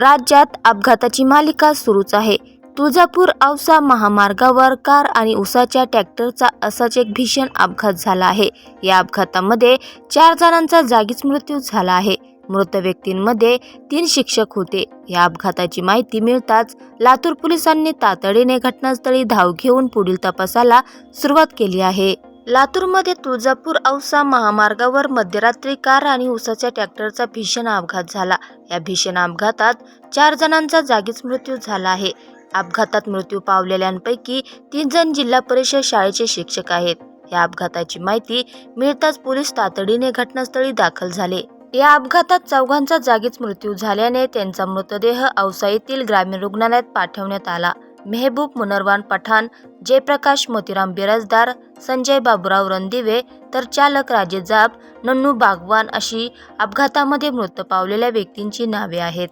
राज्यात अपघाताची मालिका सुरूच आहे. तुळजापूर औसा महामार्गावर कार आणि उसाच्या ट्रॅक्टरचा असाच एक भीषण अपघात झाला आहे. या अपघातामध्ये 4 जणांचा जागीच मृत्यू झाला आहे. मृत व्यक्तींमध्ये 3 शिक्षक होते. या अपघाताची माहिती मिळताच लातूर पोलिसांनी तातडीने घटनास्थळी धाव घेऊन पुढील तपासाला सुरुवात केली आहे. लातूरमध्ये तुळजापूर औसा महामार्गावर मध्यरात्री कार आणि उसाच्या ट्रॅक्टरचा भीषण अपघात झाला. या भीषण अपघातात 4 जणांचा जागीच मृत्यू झाला आहे. अपघातात मृत्यू पावलेल्यांपैकी 3 जण जिल्हा परिषद शाळेचे शिक्षक आहेत. या अपघाताची माहिती मिळताच पोलीस तातडीने घटनास्थळी दाखल झाले. या अपघातात 4घांचा जागीच मृत्यू झाल्याने त्यांचा मृतदेह औसा येथील ग्रामीण रुग्णालयात पाठवण्यात आला. मेहबूब मुनरवान पठाण, जयप्रकाश मोतीराम बिराजदार, संजय बाबूराव रणदिवे तर चालक राजेश जाब, नन्नू बागवान अशी अपघातामध्ये मृत पावलेल्या व्यक्तींची नावे आहेत.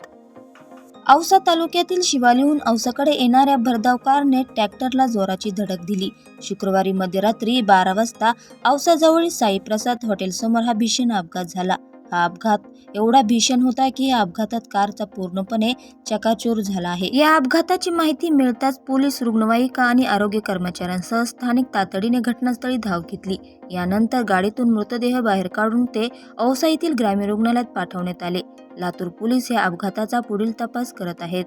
औसा तालुक्यातील शिवालीहून औसाकडे येणाऱ्या भरधाव कारने ट्रॅक्टरला जोराची धडक दिली. शुक्रवारी मध्यरात्री 12 वाजता औसाजवळील साईप्रसाद हॉटेलसमोर हा भीषण अपघात झाला. हा अपघात एवढा भीषण होता की या अपघातात कारचा पूर्णपणे चकाचूर झाला आहे. या अपघाताची माहिती मिळताच पोलीस, रुग्णवाहिका आणि आरोग्य कर्मचाऱ्यांसह स्थानिक तातडीने घटनास्थळी धाव घेतली. यानंतर गाडीतून मृतदेह बाहेर काढून ते औसा येथील ग्रामीण रुग्णालयात पाठवण्यात आले. लातूर पोलीस या अपघाताचा पुढील तपास करत आहेत.